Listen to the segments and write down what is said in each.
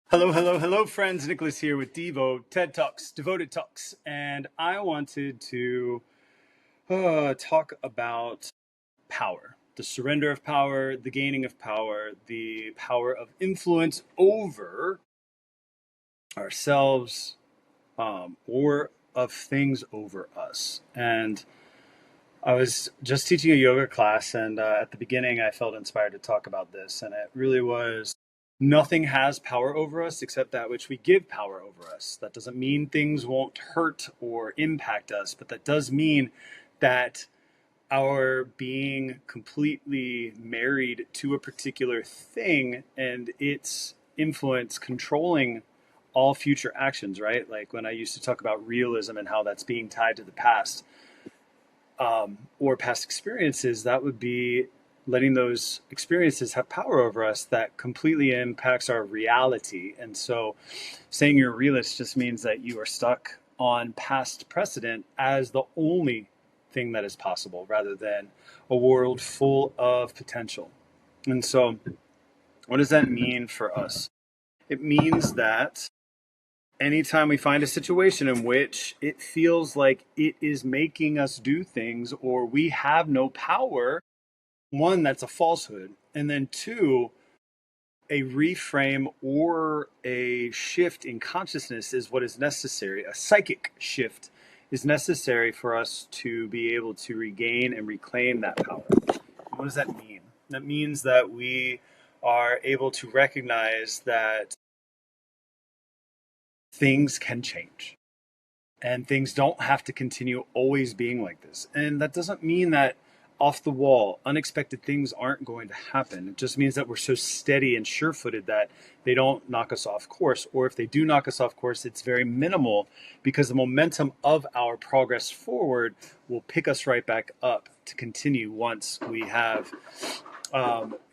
Hello, hello, hello, friends. Nicholas here with DIVO, TED Talks, Devoted Talks. And I wanted to talk about power, the surrender of power, the gaining of power, the power of influence over ourselves, or of things over us. And I was just teaching a yoga class, and at the beginning, I felt inspired to talk about this. And it really was nothing has power over us except that which we give power over us. That doesn't mean things won't hurt or impact us, but that does mean that our being completely married to a particular thing and its influence controlling all future actions, right? Like when I used to talk about realism and how that's being tied to the past, or past experiences, that would be letting those experiences have power over us that completely impacts our reality. And so saying you're a realist just means that you are stuck on past precedent as the only thing that is possible rather than a world full of potential. And so what does that mean for us? It means that anytime we find a situation in which it feels like it is making us do things or we have no power, one, that's a falsehood. And then two, a reframe or a shift in consciousness is what is necessary. A psychic shift is necessary for us to be able to regain and reclaim that power. What does that mean? That means that we are able to recognize that things can change and things don't have to continue always being like this. And that doesn't mean that off the wall, unexpected things aren't going to happen. It just means that we're so steady and sure footed that they don't knock us off course. Or if they do knock us off course, it's very minimal because the momentum of our progress forward will pick us right back up to continue once we have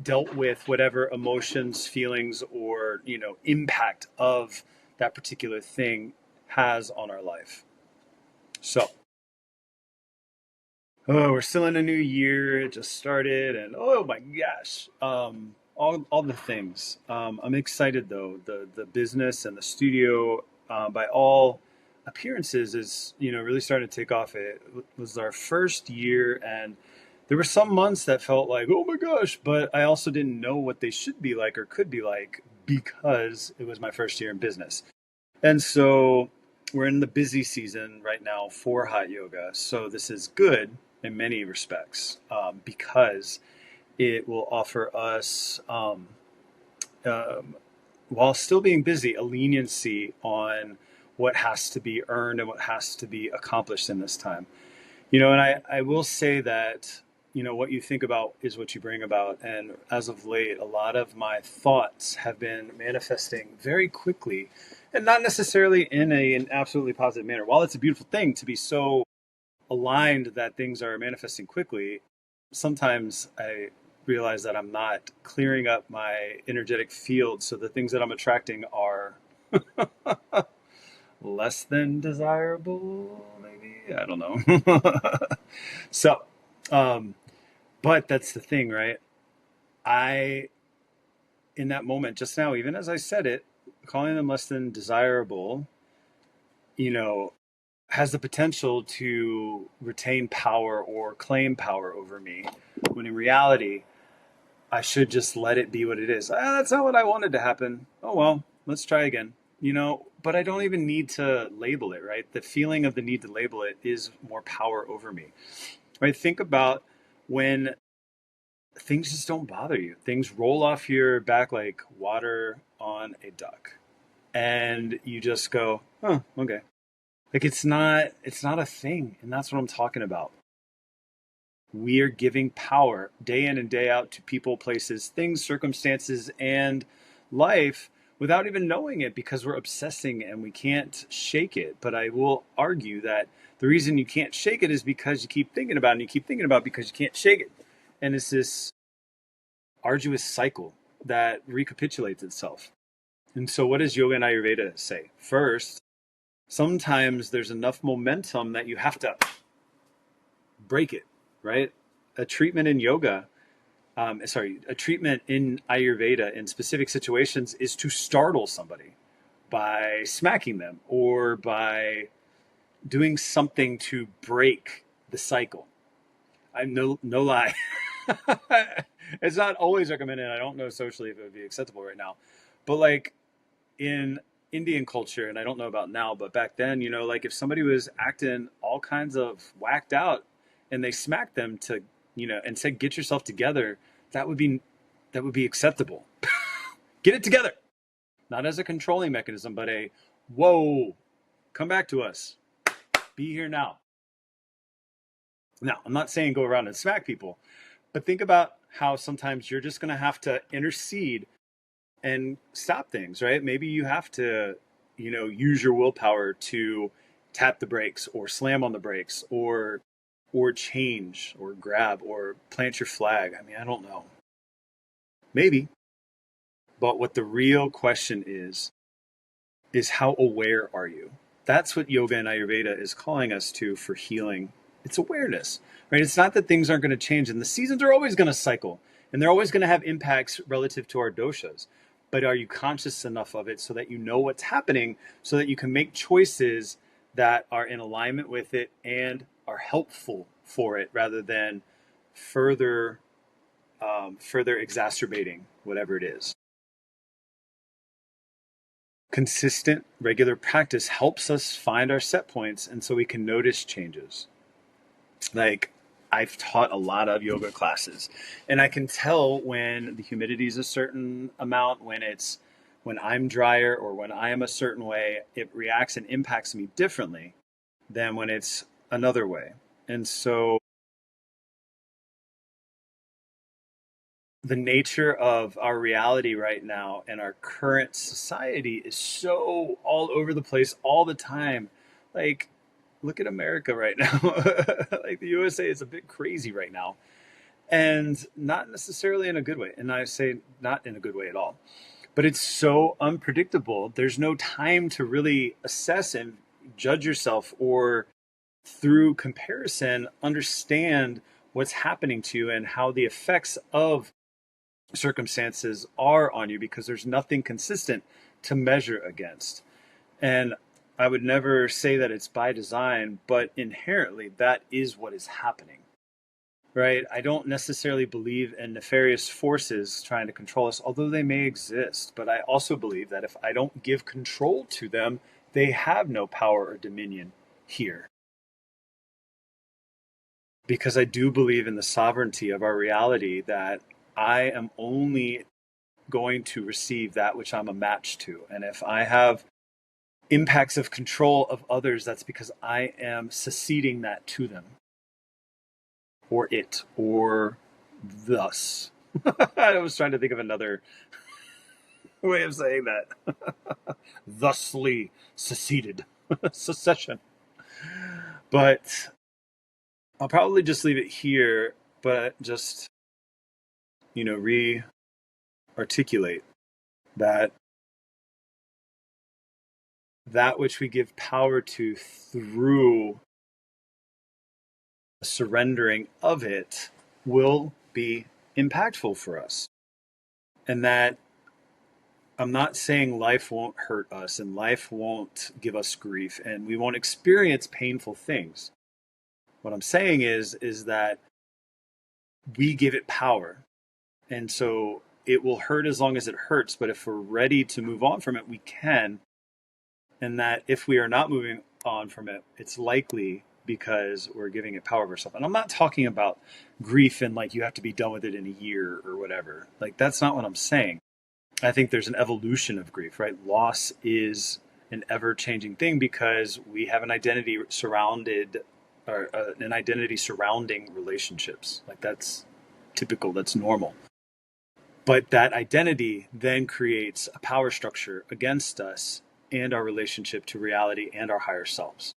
dealt with whatever emotions, feelings, or impact of that particular thing has on our life. So, we're still in a new year. It just started, and oh my gosh, all the things. I'm excited though. The business and the studio, by all appearances, is really starting to take off. It was our first year, and there were some months that felt like, oh my gosh, but I also didn't know what they should be like or could be like because it was my first year in business. And so we're in the busy season right now for hot yoga. So this is good in many respects, because it will offer us, while still being busy, a leniency on what has to be earned and what has to be accomplished in this time. And I will say that, what you think about is what you bring about. And as of late, a lot of my thoughts have been manifesting very quickly and not necessarily in an absolutely positive manner. While it's a beautiful thing to be so aligned that things are manifesting quickly, sometimes I realize that I'm not clearing up my energetic field. So the things that I'm attracting are less than desirable, maybe. I don't know. So, but that's the thing, right? I, in that moment just now, even as I said it, calling them less than desirable, you know, has the potential to retain power or claim power over me, when in reality, I should just let it be what it is. That's not what I wanted to happen. Oh, well, let's try again. But I don't even need to label it, right? The feeling of the need to label it is more power over me, right? Think about when things just don't bother you. Things roll off your back like water on a duck. And you just go, oh, okay. Like it's not a thing. And that's what I'm talking about. We are giving power day in and day out to people, places, things, circumstances, and life without even knowing it because we're obsessing and we can't shake it. But I will argue that the reason you can't shake it is because you keep thinking about it and you keep thinking about it because you can't shake it. And it's this arduous cycle that recapitulates itself. And so what does yoga and Ayurveda say? First, sometimes there's enough momentum that you have to break it, right? A treatment in yoga a treatment in Ayurveda in specific situations is to startle somebody by smacking them or by doing something to break the cycle. I no lie. It's not always recommended. I don't know socially if it would be acceptable right now, but like in Indian culture, and I don't know about now, but back then, like if somebody was acting all kinds of whacked out and they smacked them to, and said, "Get yourself together," that would be acceptable. Get it together, not as a controlling mechanism, but a whoa, come back to us, be here now. Now, I'm not saying go around and smack people, but think about how sometimes you're just going to have to intercede and stop things, right? Maybe you have to, use your willpower to tap the brakes or slam on the brakes or change or grab or plant your flag. I mean, I don't know. Maybe. But what the real question is how aware are you? That's what yoga and Ayurveda is calling us to for healing. It's awareness, right? It's not that things aren't going to change and the seasons are always going to cycle and they're always going to have impacts relative to our doshas. But are you conscious enough of it so that you know what's happening so that you can make choices that are in alignment with it and are helpful for it rather than further further exacerbating whatever it is. Consistent, regular practice helps us find our set points and so we can notice changes. Like I've taught a lot of yoga classes and I can tell when the humidity is a certain amount, when I'm drier or when I am a certain way, it reacts and impacts me differently than when it's another way. And so the nature of our reality right now and our current society is so all over the place all the time. Like, look at America right now. Like the USA is a bit crazy right now and not necessarily in a good way. And I say not in a good way at all, but it's so unpredictable. There's no time to really assess and judge yourself or through comparison, understand what's happening to you and how the effects of circumstances are on you because there's nothing consistent to measure against. And I would never say that it's by design, but inherently that is what is happening, right? I don't necessarily believe in nefarious forces trying to control us, although they may exist. But I also believe that if I don't give control to them, they have no power or dominion here. Because I do believe in the sovereignty of our reality that I am only going to receive that which I'm a match to. And if I have impacts of control of others, that's because I am seceding that to them or it or thus. I was trying to think of another way of saying that. Thusly seceded. Secession. But I'll probably just leave it here, but just, re-articulate that which we give power to through surrendering of it will be impactful for us. And that I'm not saying life won't hurt us and life won't give us grief and we won't experience painful things. What I'm saying is that we give it power. And so it will hurt as long as it hurts. But if we're ready to move on from it, we can. And that if we are not moving on from it, it's likely because we're giving it power over ourselves. And I'm not talking about grief and like you have to be done with it in a year or whatever. Like that's not what I'm saying. I think there's an evolution of grief, right? Loss is an ever-changing thing because we have an identity surrounding relationships. Like that's typical, that's normal. But that identity then creates a power structure against us and our relationship to reality and our higher selves.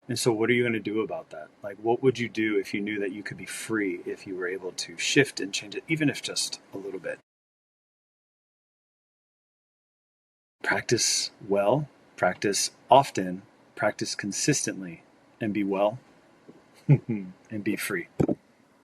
And so what are you going to do about that? Like, what would you do if you knew that you could be free, if you were able to shift and change it, even if just a little bit? Practice well, practice often, practice consistently, and be well and be free.